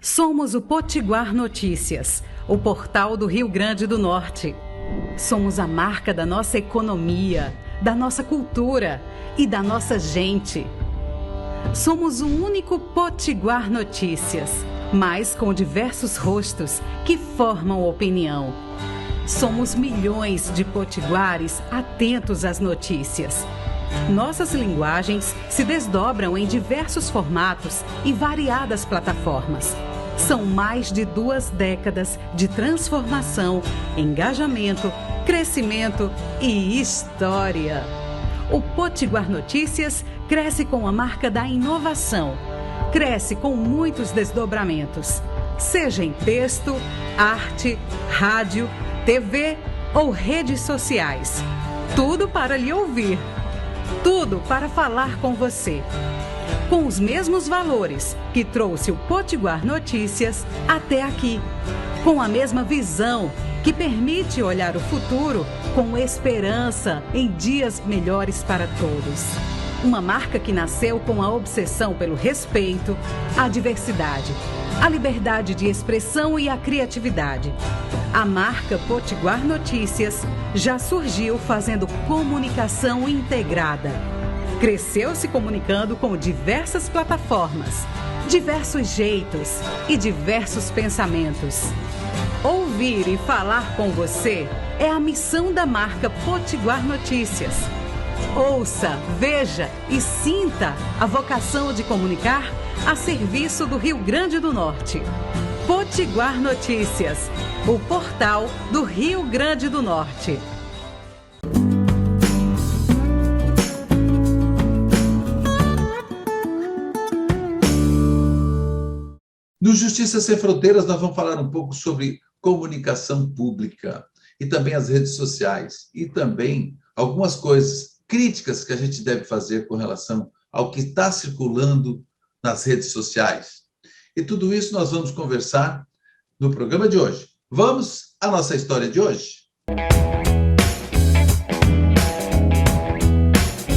Somos o Potiguar Notícias, o portal do Rio Grande do Norte. Somos a marca da nossa economia, da nossa cultura e da nossa gente. Somos o único Potiguar Notícias, mas com diversos rostos que formam opinião. Somos milhões de potiguares atentos às notícias. Nossas linguagens se desdobram em diversos formatos e variadas plataformas. São mais de 2 décadas de transformação, engajamento, crescimento e história. O Potiguar Notícias cresce com a marca da inovação. Cresce com muitos desdobramentos, seja em texto, arte, rádio, TV ou redes sociais. Tudo para lhe ouvir. Tudo para falar com você. Com os mesmos valores que trouxe o Potiguar Notícias até aqui. Com a mesma visão que permite olhar o futuro com esperança em dias melhores para todos. Uma marca que nasceu com a obsessão pelo respeito, a diversidade, a liberdade de expressão e a criatividade. A marca Potiguar Notícias já surgiu fazendo comunicação integrada. Cresceu se comunicando com diversas plataformas, diversos jeitos e diversos pensamentos. Ouvir e falar com você é a missão da marca Potiguar Notícias. Ouça, veja e sinta a vocação de comunicar a serviço do Rio Grande do Norte. Potiguar Notícias, o portal do Rio Grande do Norte. No Justiça Sem Fronteiras, nós vamos falar um pouco sobre comunicação pública e também as redes sociais e também algumas coisas críticas que a gente deve fazer com relação ao que está circulando nas redes sociais. E tudo isso nós vamos conversar no programa de hoje. Vamos à nossa história de hoje.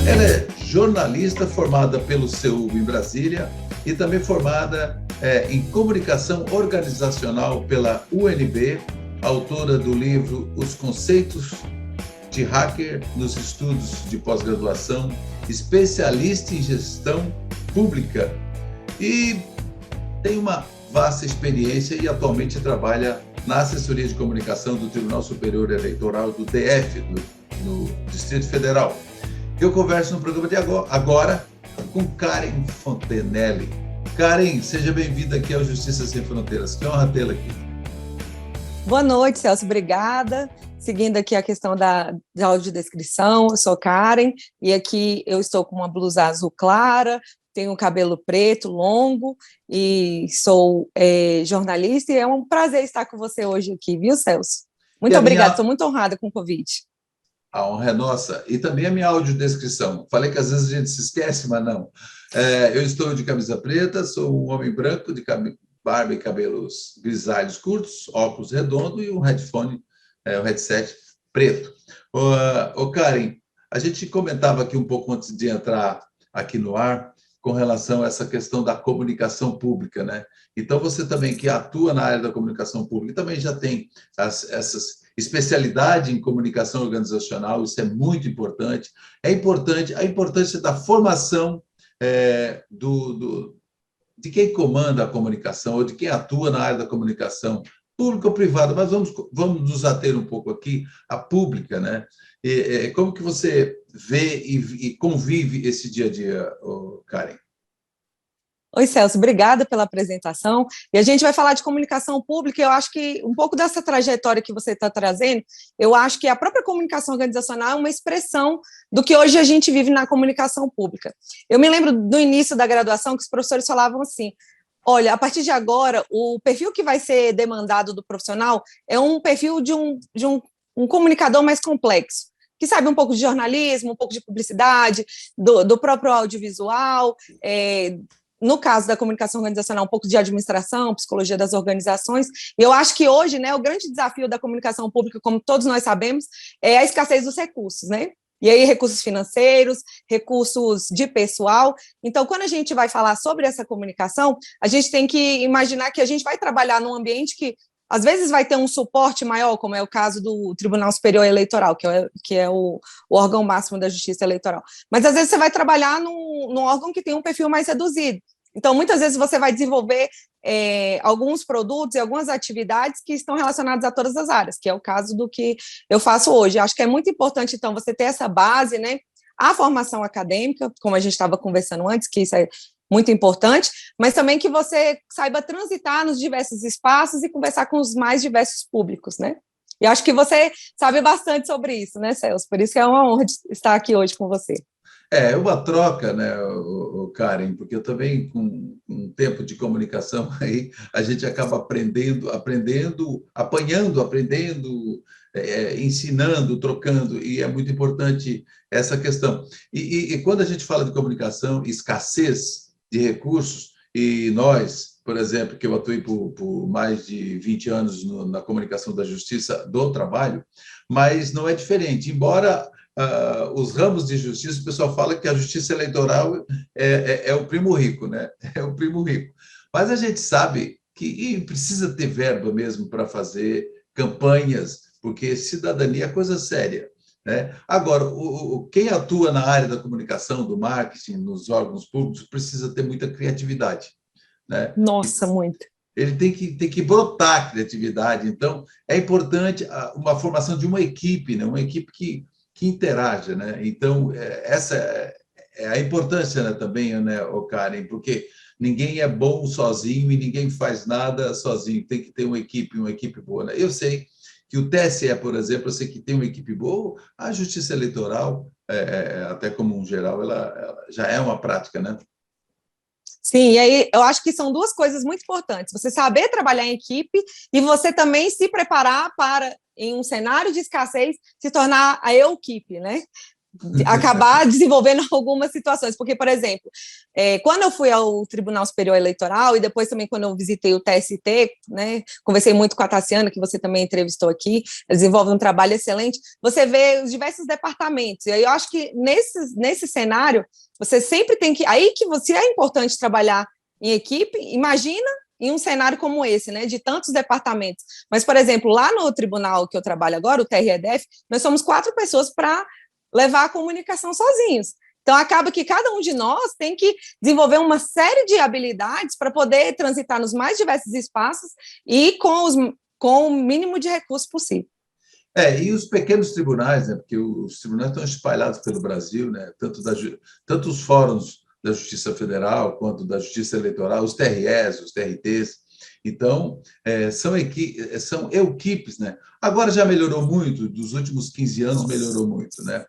Ela é jornalista formada pelo CEUB em Brasília e também formada em comunicação organizacional pela UNB, autora do livro Os Conceitos de Hacker nos Estudos de Pós-Graduação, especialista em gestão pública e tem uma vasta experiência e atualmente trabalha na assessoria de comunicação do Tribunal Superior Eleitoral do DF, no Distrito Federal. Eu converso no programa de agora com Karen Fontenelle. Karen, seja bem-vinda aqui ao Justiça Sem Fronteiras. Que honra tê-la aqui. Boa noite, Celso. Obrigada. Seguindo aqui a questão da audiodescrição, eu sou Karen e aqui eu estou com uma blusa azul clara, tenho um cabelo preto, longo e sou jornalista e é um prazer estar com você hoje aqui, viu, Celso? Muito obrigada, estou muito honrada com o convite. A honra é nossa. E também a minha audiodescrição. Falei que às vezes a gente se esquece, mas não. Eu estou de camisa preta, sou um homem branco, de barba e cabelos grisalhos curtos, óculos redondos e um headphone, um headset preto. Karen, a gente comentava aqui um pouco antes de entrar aqui no ar com relação a essa questão da comunicação pública, né? Então, você também que atua na área da comunicação pública também já tem essas especialidade em comunicação organizacional, isso é muito importante. É importante a importância da formação de quem comanda a comunicação ou de quem atua na área da comunicação, pública ou privada, mas vamos nos ater um pouco aqui à pública, né? Como que você vê e convive esse dia a dia, Karen? Oi, Celso, obrigada pela apresentação. E a gente vai falar de comunicação pública, eu acho que um pouco dessa trajetória que você está trazendo, eu acho que a própria comunicação organizacional é uma expressão do que hoje a gente vive na comunicação pública. Eu me lembro do início da graduação que os professores falavam assim, olha, a partir de agora, o perfil que vai ser demandado do profissional é um perfil de um comunicador mais complexo, que sabe um pouco de jornalismo, um pouco de publicidade, do próprio audiovisual, no caso da comunicação organizacional, um pouco de administração, psicologia das organizações, e eu acho que hoje, né, o grande desafio da comunicação pública, como todos nós sabemos, é a escassez dos recursos, né? E aí, recursos financeiros, recursos de pessoal. Então, quando a gente vai falar sobre essa comunicação, a gente tem que imaginar que a gente vai trabalhar num ambiente que, às vezes, vai ter um suporte maior, como é o caso do Tribunal Superior Eleitoral, que é o órgão máximo da Justiça Eleitoral. Mas, às vezes, você vai trabalhar num órgão que tem um perfil mais reduzido. Então, muitas vezes, você vai desenvolver alguns produtos e algumas atividades que estão relacionadas a todas as áreas, que é o caso do que eu faço hoje. Acho que é muito importante, então, você ter essa base, né? A formação acadêmica, como a gente estava conversando antes, que isso é muito importante, mas também que você saiba transitar nos diversos espaços e conversar com os mais diversos públicos, né? E acho que você sabe bastante sobre isso, né, Celso? Por isso que é uma honra estar aqui hoje com você. É uma troca, né, Karen, porque eu também, com um tempo de comunicação, aí a gente acaba aprendendo, apanhando, aprendendo, ensinando, trocando, e é muito importante essa questão. E quando a gente fala de comunicação, escassez de recursos, e nós, por exemplo, que eu atuei por mais de 20 anos na comunicação da justiça do trabalho, mas não é diferente, embora os ramos de justiça, o pessoal fala que a justiça eleitoral é o primo rico, né? É o primo rico. Mas a gente sabe que precisa ter verba mesmo para fazer campanhas, porque cidadania é coisa séria, né? Agora, quem atua na área da comunicação, do marketing, nos órgãos públicos, precisa ter muita criatividade, né? Nossa, muito. Ele tem que brotar a criatividade. Então, é importante uma formação de uma equipe, né? Uma equipe que interaja, né? Então, essa é a importância, né, também, né, Karen, porque ninguém é bom sozinho e ninguém faz nada sozinho, tem que ter uma equipe boa, né? Eu sei que o TSE, por exemplo, eu sei que tem uma equipe boa, a Justiça Eleitoral, até como um geral, ela já é uma prática, né? Sim, e aí eu acho que são duas coisas muito importantes, você saber trabalhar em equipe e você também se preparar para, em um cenário de escassez, se tornar a eu-equipe, né? Acabar desenvolvendo algumas situações, porque, por exemplo, quando eu fui ao Tribunal Superior Eleitoral e depois também quando eu visitei o TST, né, conversei muito com a Tassiana, que você também entrevistou aqui, desenvolve um trabalho excelente, você vê os diversos departamentos, e aí eu acho que nesse cenário, você sempre tem que, aí que você é importante trabalhar em equipe, imagina em um cenário como esse, né, de tantos departamentos, mas, por exemplo, lá no tribunal que eu trabalho agora, o TREDF, nós somos 4 pessoas para levar a comunicação sozinhos. Então, acaba que cada um de nós tem que desenvolver uma série de habilidades para poder transitar nos mais diversos espaços e com o mínimo de recursos possível. E os pequenos tribunais, né, porque os tribunais estão espalhados pelo Brasil, né, tanto os fóruns da Justiça Federal quanto da Justiça Eleitoral, os TREs, os TRTs. Então, são equipes, né? Agora já melhorou muito, dos últimos 15 anos melhorou muito, né?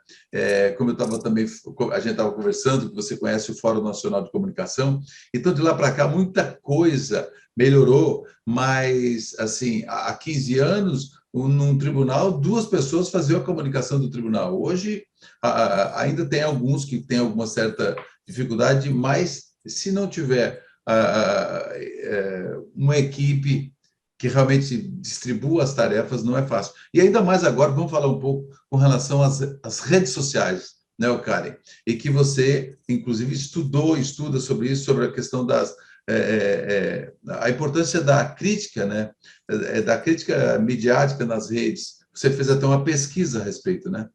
Como eu estava também, a gente estava conversando, que você conhece o Fórum Nacional de Comunicação, então de lá para cá muita coisa melhorou, mas assim, há 15 anos, num tribunal, 2 pessoas faziam a comunicação do tribunal. Hoje, ainda tem alguns que têm alguma certa dificuldade, mas se não tiver uma equipe que realmente distribua as tarefas, não é fácil. E ainda mais agora, vamos falar um pouco com relação às redes sociais, né, Karen? E que você, inclusive, estuda sobre isso, sobre a questão a importância da crítica, né? Da crítica midiática nas redes. Você fez até uma pesquisa a respeito, né?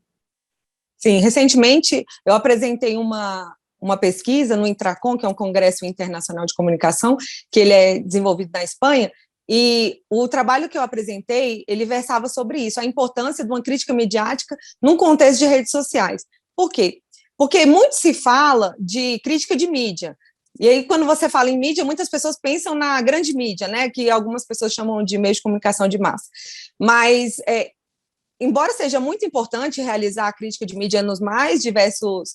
Sim, recentemente eu apresentei uma pesquisa no Intracom, que é um congresso internacional de comunicação, que ele é desenvolvido na Espanha, e o trabalho que eu apresentei, ele versava sobre isso, a importância de uma crítica midiática num contexto de redes sociais. Por quê? Porque muito se fala de crítica de mídia, e aí quando você fala em mídia, muitas pessoas pensam na grande mídia, né, que algumas pessoas chamam de meio de comunicação de massa, mas embora seja muito importante realizar a crítica de mídia nos mais diversos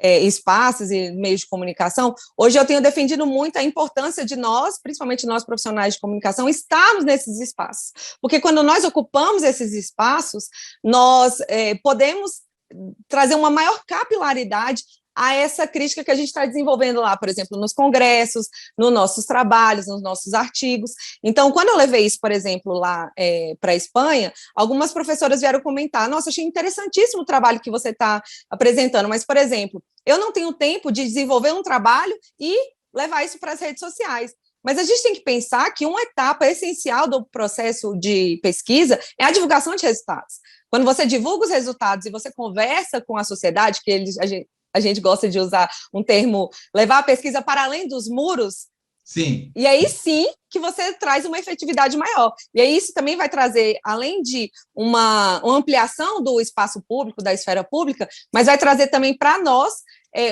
espaços e meios de comunicação, hoje eu tenho defendido muito a importância de nós, principalmente nós profissionais de comunicação, estarmos nesses espaços, porque quando nós ocupamos esses espaços, nós podemos trazer uma maior capilaridade a essa crítica que a gente está desenvolvendo lá, por exemplo, nos congressos, nos nossos trabalhos, nos nossos artigos. Então, quando eu levei isso, por exemplo, lá para a Espanha, algumas professoras vieram comentar, nossa, achei interessantíssimo o trabalho que você está apresentando, mas, por exemplo, eu não tenho tempo de desenvolver um trabalho e levar isso para as redes sociais. Mas a gente tem que pensar que uma etapa essencial do processo de pesquisa é a divulgação de resultados. Quando você divulga os resultados e você conversa com a sociedade, que a gente gosta de usar um termo, levar a pesquisa para além dos muros, sim. E aí sim que você traz uma efetividade maior. E aí isso também vai trazer, além de uma ampliação do espaço público, da esfera pública, mas vai trazer também para nós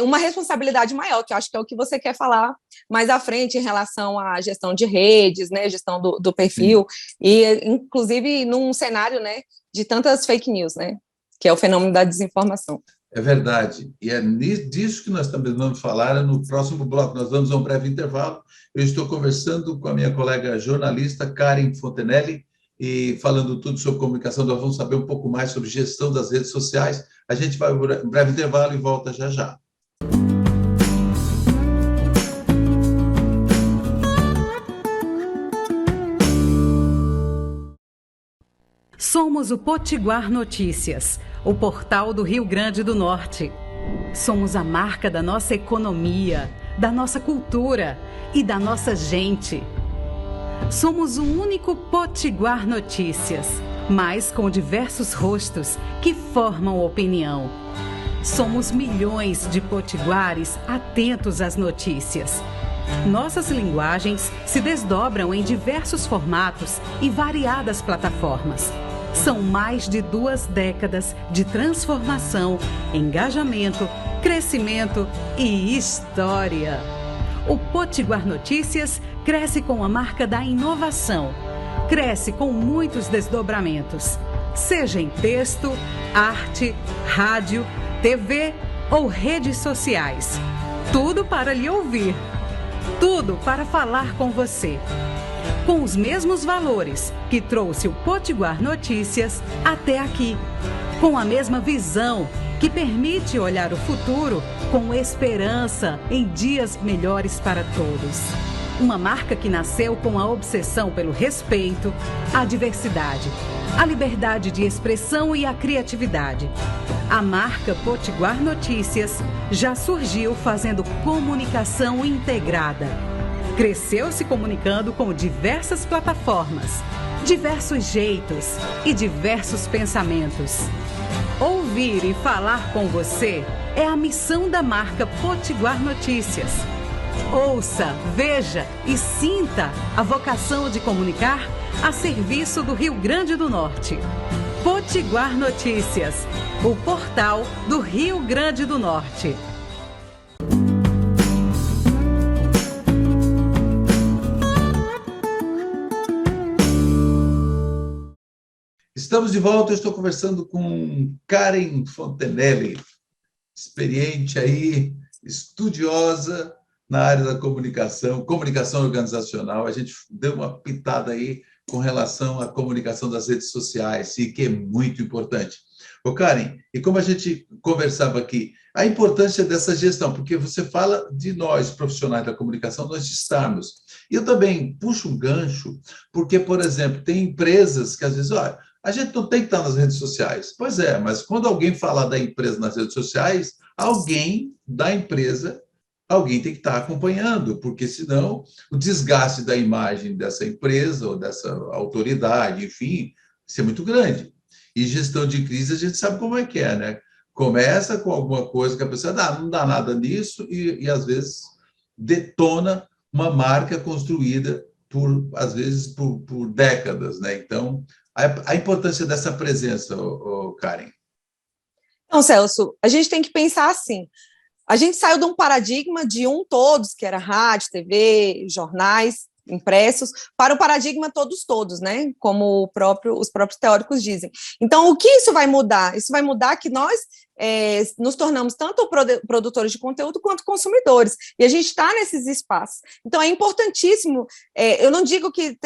uma responsabilidade maior, que eu acho que é o que você quer falar mais à frente em relação à gestão de redes, né, gestão do perfil, e inclusive num cenário, né, de tantas fake news, né, que é o fenômeno da desinformação. É verdade, e é disso que nós também vamos falar no próximo bloco. Nós vamos a um breve intervalo. Eu estou conversando com a minha colega jornalista, Karen Fontenelle, e falando tudo sobre comunicação. Nós vamos saber um pouco mais sobre gestão das redes sociais. A gente vai a um breve intervalo e volta já já. Somos o Potiguar Notícias, o portal do Rio Grande do Norte. Somos a marca da nossa economia, da nossa cultura e da nossa gente. Somos o único Potiguar Notícias, mas com diversos rostos que formam opinião. Somos milhões de potiguares atentos às notícias. Nossas linguagens se desdobram em diversos formatos e variadas plataformas. São mais de 2 décadas de transformação, engajamento, crescimento e história. O Potiguar Notícias cresce com a marca da inovação. Cresce com muitos desdobramentos, seja em texto, arte, rádio, TV ou redes sociais. Tudo para lhe ouvir. Tudo para falar com você. Com os mesmos valores que trouxe o Potiguar Notícias até aqui. Com a mesma visão que permite olhar o futuro com esperança em dias melhores para todos. Uma marca que nasceu com a obsessão pelo respeito, a diversidade, a liberdade de expressão e a criatividade. A marca Potiguar Notícias já surgiu fazendo comunicação integrada. Cresceu se comunicando com diversas plataformas, diversos jeitos e diversos pensamentos. Ouvir e falar com você é a missão da marca Potiguar Notícias. Ouça, veja e sinta a vocação de comunicar a serviço do Rio Grande do Norte. Potiguar Notícias, o portal do Rio Grande do Norte. Estamos de volta, eu estou conversando com Karen Fontenelle, experiente aí, estudiosa na área da comunicação organizacional. A gente deu uma pitada aí com relação à comunicação das redes sociais, e que é muito importante. Ô, Karen, e como a gente conversava aqui, a importância dessa gestão, porque você fala de nós, profissionais da comunicação, nós estarmos. E eu também puxo um gancho, porque, por exemplo, tem empresas que às vezes, olha, a gente não tem que estar nas redes sociais. Pois é, mas quando alguém falar da empresa nas redes sociais, alguém da empresa, alguém tem que estar acompanhando, porque senão o desgaste da imagem dessa empresa ou dessa autoridade, enfim, isso é muito grande. E gestão de crise, a gente sabe como é que é, né? Começa com alguma coisa que a pessoa não dá nada nisso e às vezes detona uma marca construída às vezes por décadas, né? Então, a importância dessa presença, Karen. Então, Celso, a gente tem que pensar assim, a gente saiu de um paradigma de todos, que era rádio, TV, jornais impressos, para o paradigma todos, né? Como os próprios teóricos dizem. Então, o que isso vai mudar? Isso vai mudar que nós nos tornamos tanto produtores de conteúdo quanto consumidores, e a gente está nesses espaços. Então, é importantíssimo, eu não digo que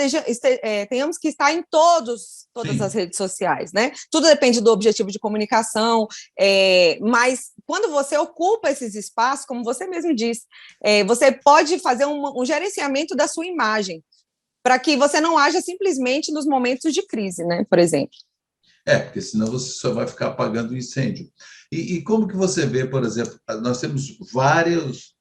tenhamos que estar em todas Sim. as redes sociais, né? Tudo depende do objetivo de comunicação, mas quando você ocupa esses espaços, como você mesmo disse, você pode fazer um gerenciamento da sua imagem, para que você não haja simplesmente nos momentos de crise, né, por exemplo. Porque senão você só vai ficar apagando o incêndio. E como que você vê, por exemplo, nós temos várias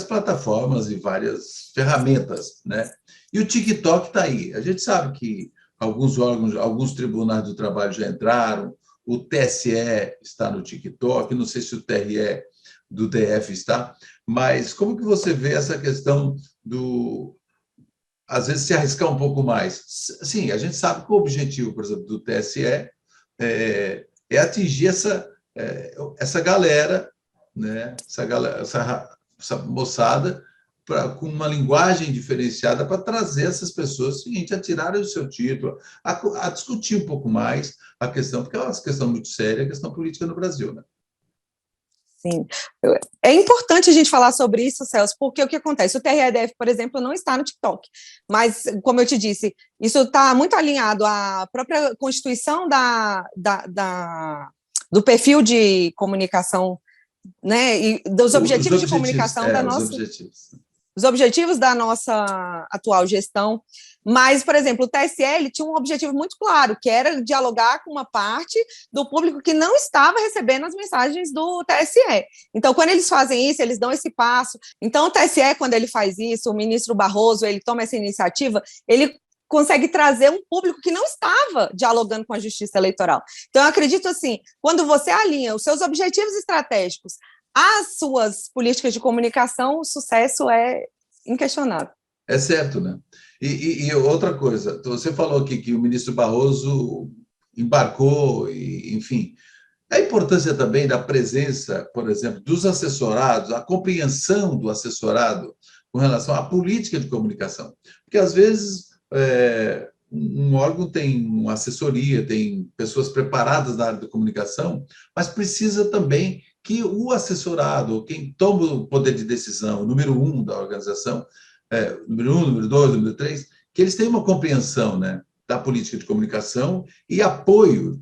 plataformas e várias ferramentas, né? E o TikTok está aí. A gente sabe que alguns órgãos, alguns tribunais do trabalho já entraram, o TSE está no TikTok, não sei se o TRE do DF está, mas como que você vê essa questão às vezes, se arriscar um pouco mais? Sim, a gente sabe que o objetivo, por exemplo, do TSE é atingir essa galera, né? Essa moçada, com uma linguagem diferenciada para trazer essas pessoas a tirarem o seu título, a discutir um pouco mais a questão, porque é uma questão muito séria, a questão política no Brasil, né? Sim. É importante a gente falar sobre isso, Celso, porque o que acontece? O TRE-DF, por exemplo, não está no TikTok, mas, como eu te disse, isso está muito alinhado à própria constituição do perfil de comunicação, né, e dos objetivos de comunicação da nossa... Os objetivos da nossa atual gestão, mas, por exemplo, o TSE ele tinha um objetivo muito claro, que era dialogar com uma parte do público que não estava recebendo as mensagens do TSE. Então, quando eles fazem isso, eles dão esse passo. Então, o TSE, quando ele faz isso, o ministro Barroso, ele toma essa iniciativa, ele consegue trazer um público que não estava dialogando com a justiça eleitoral. Então, eu acredito assim, quando você alinha os seus objetivos estratégicos às suas políticas de comunicação, o sucesso é inquestionável. É certo, né? E outra coisa, você falou aqui que o ministro Barroso embarcou, enfim, a importância também da presença, por exemplo, dos assessorados, a compreensão do assessorado com relação à política de comunicação. Porque, às vezes, um órgão tem uma assessoria, tem pessoas preparadas na área da comunicação, mas precisa também que o assessorado, quem toma o poder de decisão, o número 1 da organização, número 1, número 2, número 3, que eles tenham uma compreensão, né, da política de comunicação e apoio,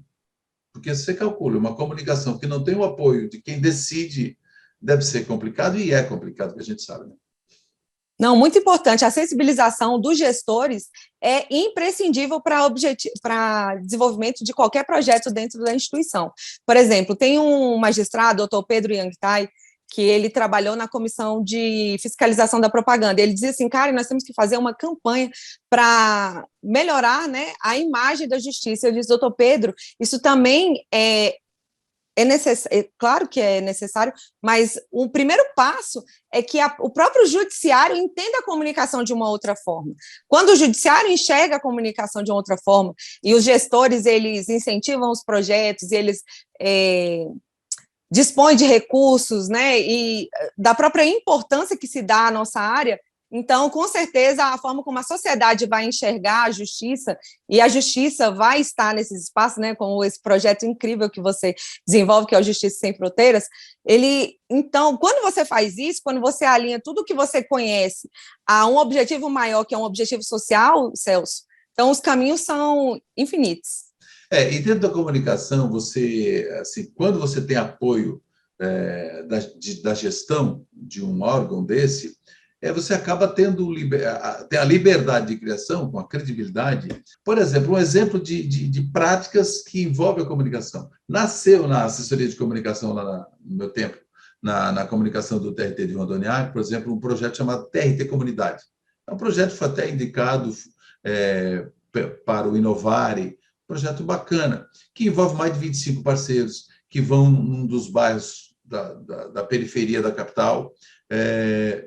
porque você calcula, uma comunicação que não tem o apoio de quem decide deve ser complicado, e é complicado, que a gente sabe, né? Não, muito importante. A sensibilização dos gestores é imprescindível para desenvolvimento de qualquer projeto dentro da instituição. Por exemplo, tem um magistrado, doutor Pedro Yangtai, que ele trabalhou na comissão de fiscalização da propaganda. Ele dizia assim, cara, nós temos que fazer uma campanha para melhorar, né, a imagem da justiça. Eu disse, doutor Pedro, isso também claro que é necessário, mas o primeiro passo é que o próprio judiciário entenda a comunicação de uma outra forma. Quando o judiciário enxerga a comunicação de uma outra forma e os gestores eles incentivam os projetos, e eles dispõem de recursos, né, e da própria importância que se dá à nossa área, então, com certeza, a forma como a sociedade vai enxergar a justiça, e a justiça vai estar nesses espaços, né, como esse projeto incrível que você desenvolve, que é o Justiça Sem Fronteiras, então, quando você faz isso, quando você alinha tudo que você conhece a um objetivo maior, que é um objetivo social, Celso, então os caminhos são infinitos. E dentro da comunicação, quando você tem apoio da gestão de um órgão desse, você acaba tendo a liberdade de criação, com a credibilidade. Por exemplo, um exemplo de práticas que envolvem a comunicação. Nasceu na assessoria de comunicação, lá no meu tempo, na comunicação do TRT de Rondônia, por exemplo, um projeto chamado TRT Comunidade. É um projeto que foi até indicado para o Inovare, um projeto bacana, que envolve mais de 25 parceiros, que vão num dos bairros da periferia da capital,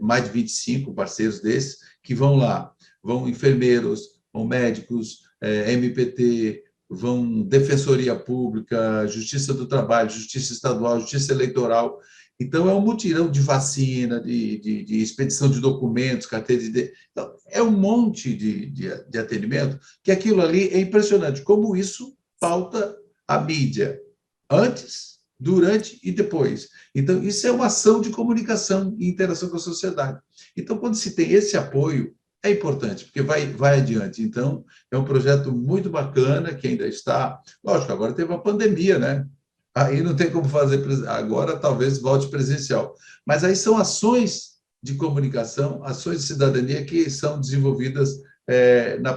mais de 25 parceiros desses, que vão lá, vão enfermeiros, vão médicos, MPT, vão Defensoria Pública, Justiça do Trabalho, Justiça Estadual, Justiça Eleitoral. Então, é um mutirão de vacina, de expedição de documentos, carteira de... Então, é um monte de atendimento, que aquilo ali é impressionante, como isso pauta a mídia, antes, durante e depois. Então, isso é uma ação de comunicação e interação com a sociedade. Então, quando se tem esse apoio, é importante, porque vai adiante. Então, é um projeto muito bacana, que ainda está... Lógico, agora teve uma pandemia, né? Aí não tem como fazer... Agora, talvez, volte presencial. Mas aí são ações de comunicação, ações de cidadania que são desenvolvidas na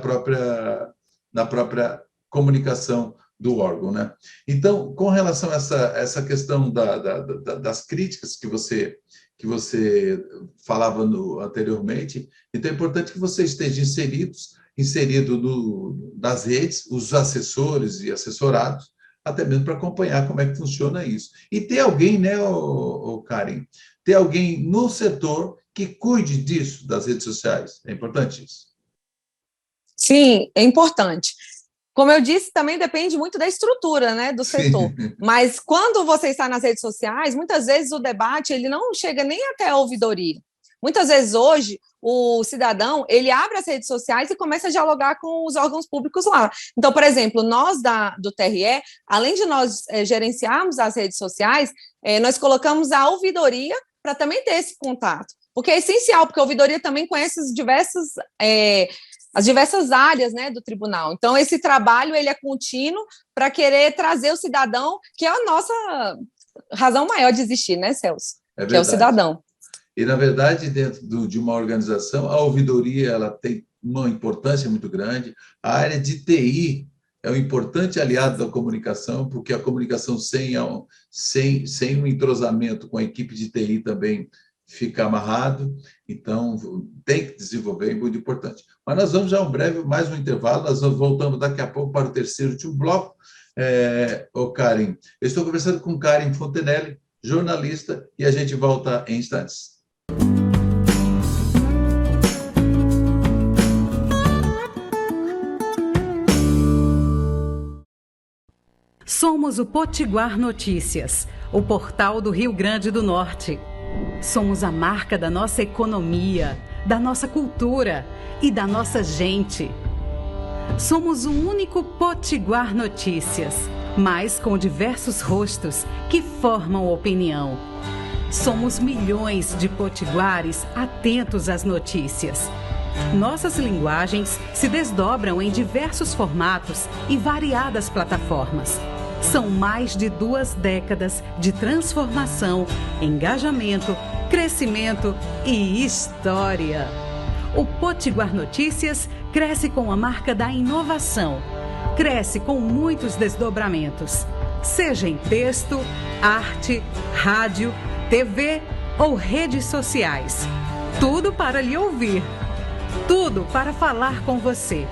própria comunicação do órgão, né? Então, com relação a essa questão das críticas que você falava anteriormente, então é importante que você esteja inserido nas redes, os assessores e assessorados, até mesmo para acompanhar como é que funciona isso. E ter alguém, né, Karen, ter alguém no setor que cuide disso, das redes sociais. É importante isso. Sim, é importante. Como eu disse, também depende muito da estrutura, né, do setor. Sim. Mas quando você está nas redes sociais, muitas vezes o debate ele não chega nem até a ouvidoria. Muitas vezes hoje o cidadão ele abre as redes sociais e começa a dialogar com os órgãos públicos lá. Então, por exemplo, nós do TRE, além de nós gerenciarmos as redes sociais, nós colocamos a ouvidoria para também ter esse contato. Porque é essencial, porque a ouvidoria também conhece as diversas áreas, né, do tribunal. Então, esse trabalho ele é contínuo para querer trazer o cidadão, que é a nossa razão maior de existir, né, Celso? Que é o cidadão. E, na verdade, dentro de uma organização, a ouvidoria ela tem uma importância muito grande. A área de TI é um importante aliado da comunicação, porque a comunicação sem um entrosamento com a equipe de TI também fica amarrado, então tem que desenvolver, é muito importante. Mas nós vamos já mais um intervalo, nós voltamos daqui a pouco para o terceiro e último bloco. Karen, eu estou conversando com Karen Fontenelle, jornalista, e a gente volta em instantes. Somos o Potiguar Notícias, o portal do Rio Grande do Norte. Somos a marca da nossa economia, da nossa cultura e da nossa gente. Somos o único Potiguar Notícias, mas com diversos rostos que formam opinião. Somos milhões de potiguares atentos às notícias. Nossas linguagens se desdobram em diversos formatos e variadas plataformas. São mais de 2 décadas de transformação, engajamento, crescimento e história. O Potiguar Notícias cresce com a marca da inovação. Cresce com muitos desdobramentos, seja em texto, arte, rádio, TV ou redes sociais. Tudo para lhe ouvir. Tudo para falar com você.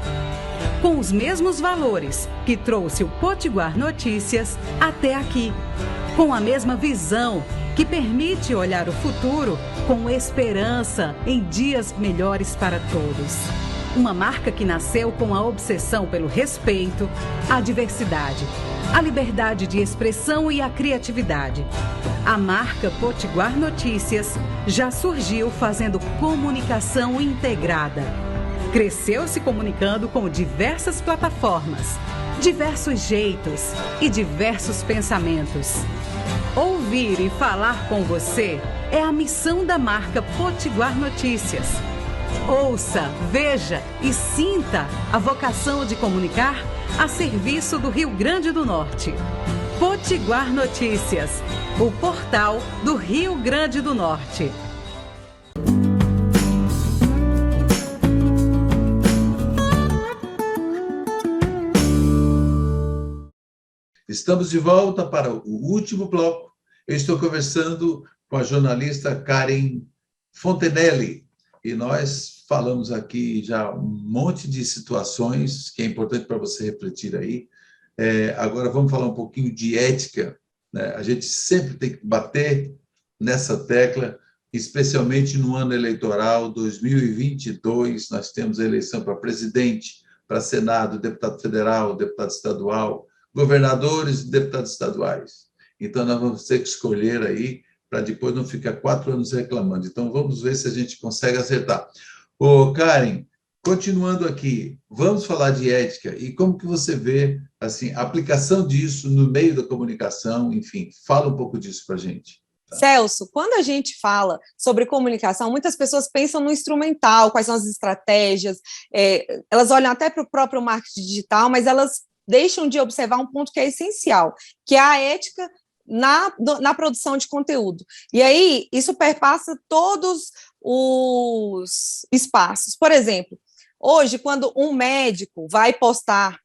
Com os mesmos valores que trouxe o Potiguar Notícias até aqui. Com a mesma visão que permite olhar o futuro com esperança em dias melhores para todos. Uma marca que nasceu com a obsessão pelo respeito, a diversidade, a liberdade de expressão e a criatividade. A marca Potiguar Notícias já surgiu fazendo comunicação integrada. Cresceu se comunicando com diversas plataformas, diversos jeitos e diversos pensamentos. Ouvir e falar com você é a missão da marca Potiguar Notícias. Ouça, veja e sinta a vocação de comunicar a serviço do Rio Grande do Norte. Potiguar Notícias, o portal do Rio Grande do Norte. Estamos de volta para o último bloco. Eu estou conversando com a jornalista Karen Fontenelle e nós falamos aqui já um monte de situações que é importante para você refletir aí. Agora vamos falar um pouquinho de ética, né? A gente sempre tem que bater nessa tecla, especialmente no ano eleitoral 2022, nós temos a eleição para presidente, para Senado, deputado federal, deputado estadual, governadores e deputados estaduais. Então, nós vamos ter que escolher aí, para depois não ficar 4 anos reclamando. Então, vamos ver se a gente consegue acertar. Karen, continuando aqui, vamos falar de ética e como que você vê assim, a aplicação disso no meio da comunicação, enfim, fala um pouco disso para a gente. Tá? Celso, quando a gente fala sobre comunicação, muitas pessoas pensam no instrumental, quais são as estratégias, elas olham até para o próprio marketing digital, mas elas deixam de observar um ponto que é essencial, que é a ética na produção de conteúdo. E aí, isso perpassa todos os espaços. Por exemplo, hoje, quando um médico vai postar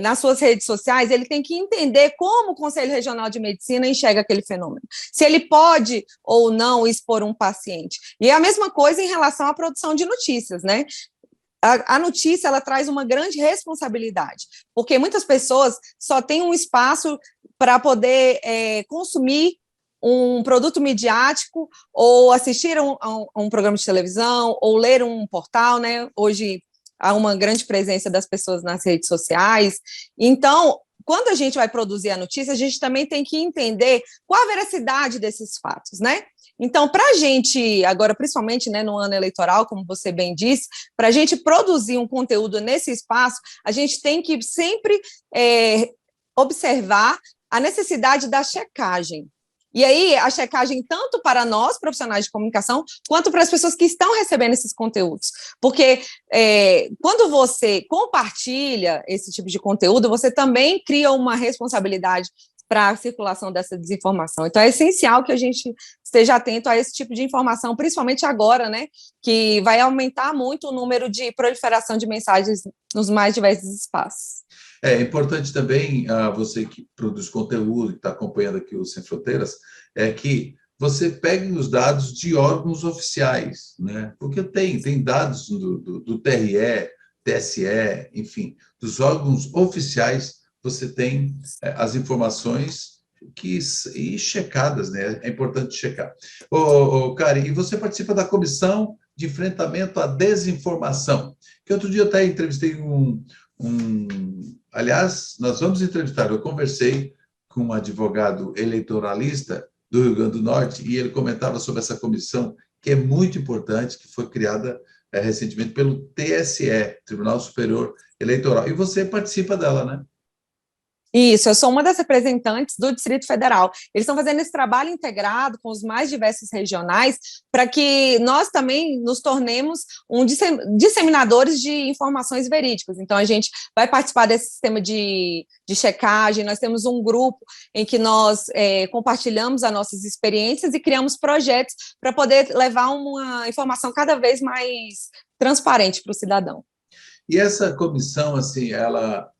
nas suas redes sociais, ele tem que entender como o Conselho Regional de Medicina enxerga aquele fenômeno, se ele pode ou não expor um paciente. E é a mesma coisa em relação à produção de notícias, né? A notícia, ela traz uma grande responsabilidade, porque muitas pessoas só têm um espaço para poder consumir um produto midiático, ou assistir a um programa de televisão, ou ler um portal, né? Hoje há uma grande presença das pessoas nas redes sociais. Então, quando a gente vai produzir a notícia, a gente também tem que entender qual a veracidade desses fatos, né? Então, para a gente, agora, principalmente, né, no ano eleitoral, como você bem disse, para a gente produzir um conteúdo nesse espaço, a gente tem que sempre observar a necessidade da checagem. E aí, a checagem tanto para nós, profissionais de comunicação, quanto para as pessoas que estão recebendo esses conteúdos. Porque quando você compartilha esse tipo de conteúdo, você também cria uma responsabilidade para a circulação dessa desinformação. Então, é essencial que a gente esteja atento a esse tipo de informação, principalmente agora, né, que vai aumentar muito o número de proliferação de mensagens nos mais diversos espaços. É importante também, você que produz conteúdo, que está acompanhando aqui o Sem Fronteiras, que você pegue os dados de órgãos oficiais, né? Porque tem dados do TRE, TSE, enfim, dos órgãos oficiais, você tem as informações e checadas, né? É importante checar. Karen, e você participa da Comissão de Enfrentamento à Desinformação, que outro dia eu até entrevistei aliás, nós vamos entrevistar, eu conversei com um advogado eleitoralista do Rio Grande do Norte e ele comentava sobre essa comissão, que é muito importante, que foi criada recentemente pelo TSE, Tribunal Superior Eleitoral, e você participa dela, né? Isso, eu sou uma das representantes do Distrito Federal. Eles estão fazendo esse trabalho integrado com os mais diversos regionais para que nós também nos tornemos disseminadores de informações verídicas. Então, a gente vai participar desse sistema de checagem, nós temos um grupo em que nós compartilhamos as nossas experiências e criamos projetos para poder levar uma informação cada vez mais transparente para o cidadão. E essa comissão, assim, ela...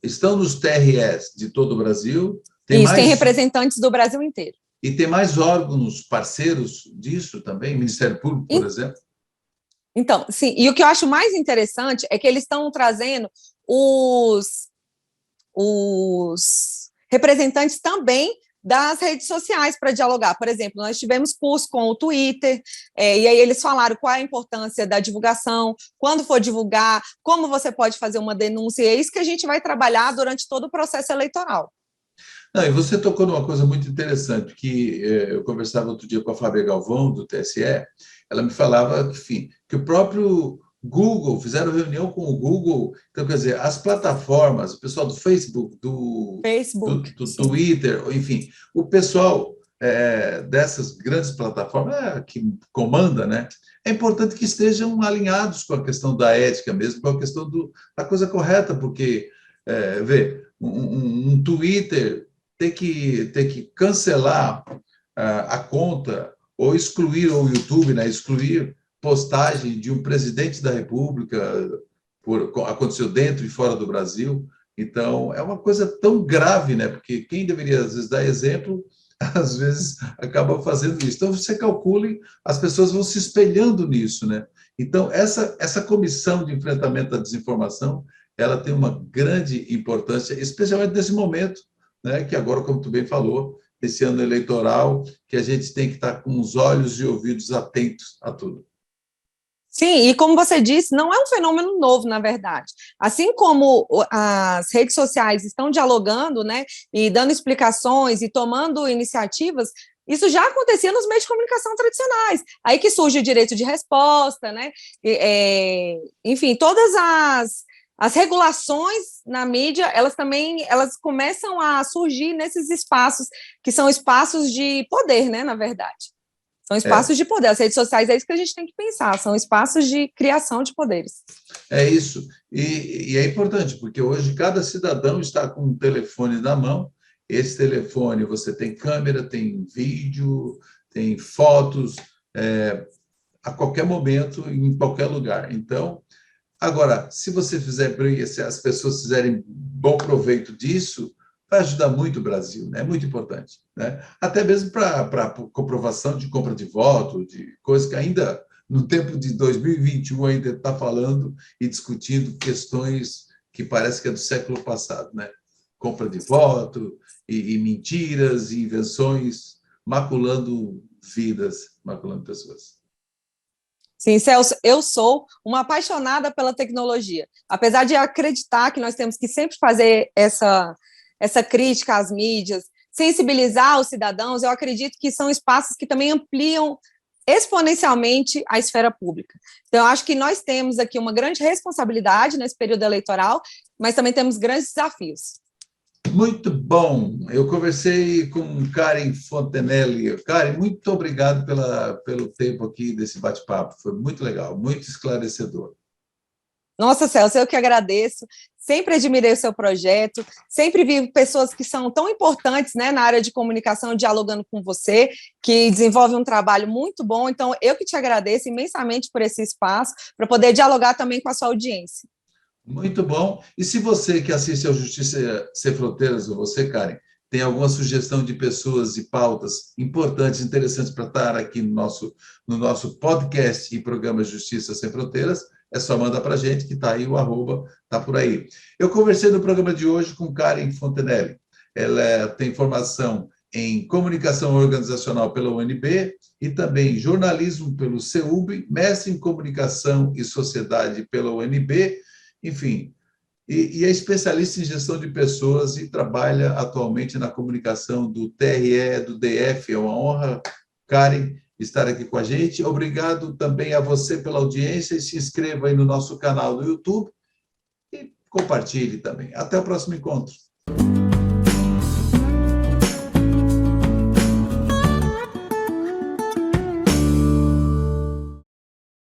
estão nos TREs de todo o Brasil? Tem representantes do Brasil inteiro. E tem mais órgãos parceiros disso também? Ministério Público, por exemplo? Então, sim, e o que eu acho mais interessante é que eles estão trazendo os representantes também das redes sociais para dialogar. Por exemplo, nós tivemos curso com o Twitter, e aí eles falaram qual é a importância da divulgação, quando for divulgar, como você pode fazer uma denúncia, e é isso que a gente vai trabalhar durante todo o processo eleitoral. Não, e você tocou numa coisa muito interessante, que eu conversava outro dia com a Flávia Galvão, do TSE, ela me falava, enfim, que o próprio Google, fizeram reunião com o Google, então, quer dizer, as plataformas, o pessoal do Facebook, do Twitter, enfim, o pessoal dessas grandes plataformas que comanda, né? É importante que estejam alinhados com a questão da ética mesmo, com a questão da coisa correta, porque, um Twitter ter que cancelar a conta, ou excluir o YouTube, né? Excluir postagem de um presidente da República, aconteceu dentro e fora do Brasil. Então, é uma coisa tão grave, né? Porque quem deveria, às vezes, dar exemplo, às vezes, acaba fazendo isso. Então, você calcule, as pessoas vão se espelhando nisso, né? Então, essa comissão de enfrentamento à desinformação, ela tem uma grande importância, especialmente nesse momento, né? Que agora, como tu bem falou, esse ano eleitoral, que a gente tem que estar com os olhos e ouvidos atentos a tudo. Sim, e como você disse, não é um fenômeno novo, na verdade. Assim como as redes sociais estão dialogando, né, e dando explicações e tomando iniciativas, isso já acontecia nos meios de comunicação tradicionais. Aí que surge o direito de resposta, né? Enfim, todas as regulações na mídia, elas começam a surgir nesses espaços, que são espaços de poder, né, na verdade. São espaços de poder. As redes sociais é isso que a gente tem que pensar, são espaços de criação de poderes. É isso. E é importante, porque hoje cada cidadão está com um telefone na mão. Esse telefone, você tem câmera, tem vídeo, tem fotos, a qualquer momento, em qualquer lugar. Então, agora, se você fizer, se as pessoas fizerem bom proveito disso, vai ajudar muito o Brasil, né? É muito importante, né? Até mesmo para comprovação de compra de voto, de coisas que ainda, no tempo de 2021, ainda está falando e discutindo questões que parece que é do século passado, né? Compra de voto e mentiras e invenções, maculando vidas, maculando pessoas. Sim, Celso, eu sou uma apaixonada pela tecnologia. Apesar de acreditar que nós temos que sempre fazer essa crítica às mídias, sensibilizar os cidadãos, eu acredito que são espaços que também ampliam exponencialmente a esfera pública. Então, eu acho que nós temos aqui uma grande responsabilidade nesse período eleitoral, mas também temos grandes desafios. Muito bom. Eu conversei com Karen Fontenelle. Karen, muito obrigado pelo tempo aqui desse bate-papo. Foi muito legal, muito esclarecedor. Nossa, Celso, eu que agradeço. Sempre admirei o seu projeto, sempre vi pessoas que são tão importantes, né, na área de comunicação, dialogando com você, que desenvolvem um trabalho muito bom. Então, eu que te agradeço imensamente por esse espaço, para poder dialogar também com a sua audiência. Muito bom. E se você que assiste ao Justiça Sem Fronteiras, ou você, Karen, tem alguma sugestão de pessoas e pautas importantes, interessantes para estar aqui no nosso podcast e programa Justiça Sem Fronteiras, é só mandar para a gente, que está aí, o @ está por aí. Eu conversei no programa de hoje com Karen Fontenelle. Ela tem formação em comunicação organizacional pela UNB e também jornalismo pelo CEUB, mestre em comunicação e sociedade pela UNB, enfim, e é especialista em gestão de pessoas e trabalha atualmente na comunicação do TRE, do DF. É uma honra, Karen, estar aqui com a gente. Obrigado também a você pela audiência e se inscreva aí no nosso canal do YouTube e compartilhe também. Até o próximo encontro.